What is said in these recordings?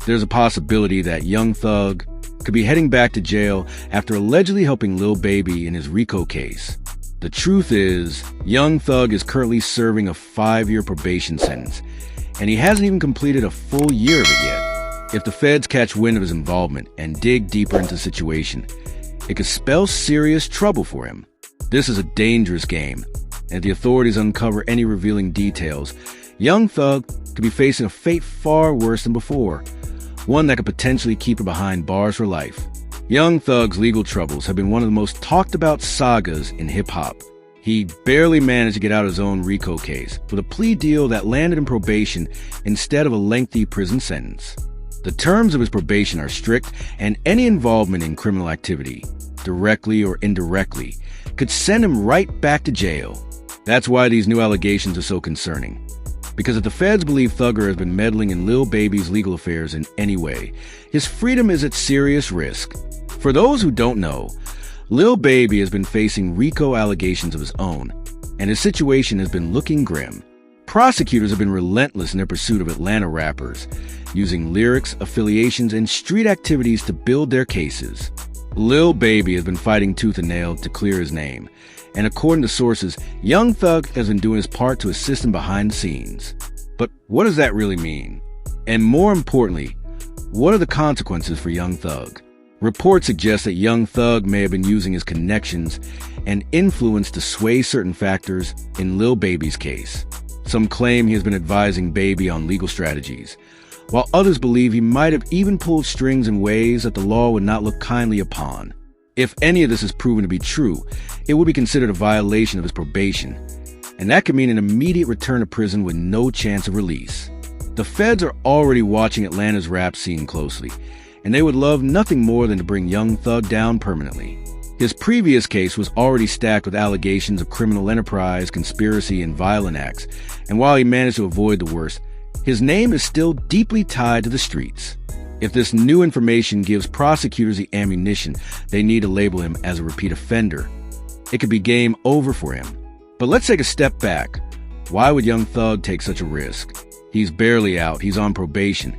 There's a possibility that Young Thug could be heading back to jail after allegedly helping Lil Baby in his Rico case. The truth is, Young Thug is currently serving a 5-year probation sentence, and he hasn't even completed a full year of it yet. If the feds catch wind of his involvement and dig deeper into the situation, it could spell serious trouble for him. This is a dangerous game, and if the authorities uncover any revealing details, Young Thug could be facing a fate far worse than before, one that could potentially keep him behind bars for life. Young Thug's legal troubles have been one of the most talked about sagas in hip-hop. He barely managed to get out of his own Rico case with a plea deal that landed him probation instead of a lengthy prison sentence. The terms of his probation are strict, and any involvement in criminal activity, directly or indirectly, could send him right back to jail. That's why these new allegations are so concerning. Because if the feds believe Thugger has been meddling in Lil Baby's legal affairs in any way, his freedom is at serious risk. For those who don't know, Lil Baby has been facing Rico allegations of his own, and his situation has been looking grim. Prosecutors have been relentless in their pursuit of Atlanta rappers, using lyrics, affiliations, and street activities to build their cases. Lil Baby has been fighting tooth and nail to clear his name, and according to sources, Young Thug has been doing his part to assist him behind the scenes. But what does that really mean? And more importantly, what are the consequences for Young Thug? Reports suggest that Young Thug may have been using his connections and influence to sway certain factors in Lil Baby's case. Some claim he has been advising Baby on legal strategies, while others believe he might have even pulled strings in ways that the law would not look kindly upon. If any of this is proven to be true, it would be considered a violation of his probation, and that could mean an immediate return to prison with no chance of release. The feds are already watching Atlanta's rap scene closely, and they would love nothing more than to bring Young Thug down permanently. His previous case was already stacked with allegations of criminal enterprise, conspiracy, and violent acts, and while he managed to avoid the worst, his name is still deeply tied to the streets. If this new information gives prosecutors the ammunition they need to label him as a repeat offender, it could be game over for him. But let's take a step back. Why would Young Thug take such a risk? He's barely out, he's on probation,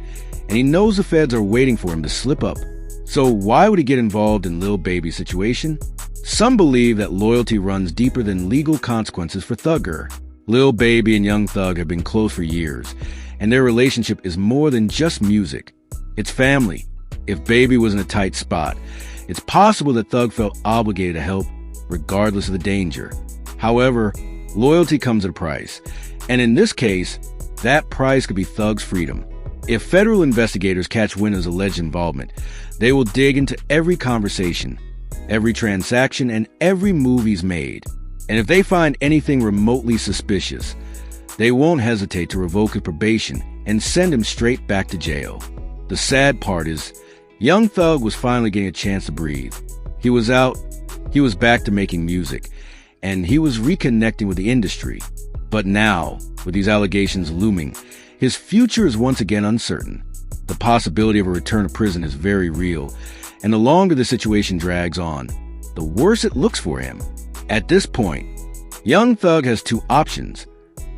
and he knows the feds are waiting for him to slip up. So why would he get involved in Lil Baby's situation? Some believe that loyalty runs deeper than legal consequences for Thugger. Lil Baby and Young Thug have been close for years, and their relationship is more than just music. It's family. If Baby was in a tight spot, it's possible that Thug felt obligated to help, regardless of the danger. However, loyalty comes at a price, and in this case, that price could be Thug's freedom. If federal investigators catch wind of his alleged involvement, they will dig into every conversation, every transaction, and every move he's made. And if they find anything remotely suspicious, they won't hesitate to revoke his probation and send him straight back to jail. The sad part is, Young Thug was finally getting a chance to breathe. He was out, he was back to making music, and he was reconnecting with the industry. But now, with these allegations looming, his future is once again uncertain. The possibility of a return to prison is very real, and the longer the situation drags on, the worse it looks for him. At this point, Young Thug has two options: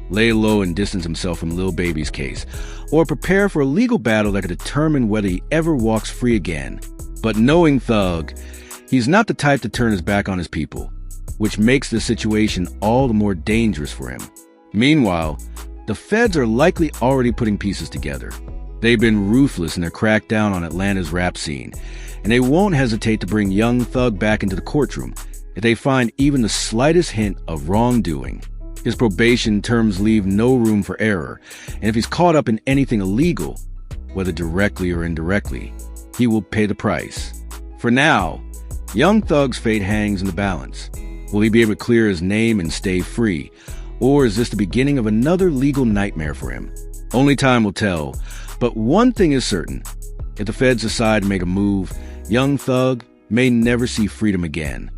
lay low and distance himself from Lil Baby's case, or prepare for a legal battle that could determine whether he ever walks free again. But knowing Thug, he's not the type to turn his back on his people, which makes the situation all the more dangerous for him. Meanwhile, the feds are likely already putting pieces together. They've been ruthless in their crackdown on Atlanta's rap scene, and they won't hesitate to bring Young Thug back into the courtroom if they find even the slightest hint of wrongdoing. His probation terms leave no room for error, and if he's caught up in anything illegal, whether directly or indirectly, he will pay the price. For now, Young Thug's fate hangs in the balance. Will he be able to clear his name and stay free, or is this the beginning of another legal nightmare for him? Only time will tell, but one thing is certain: if the feds decide to make a move, Young Thug may never see freedom again.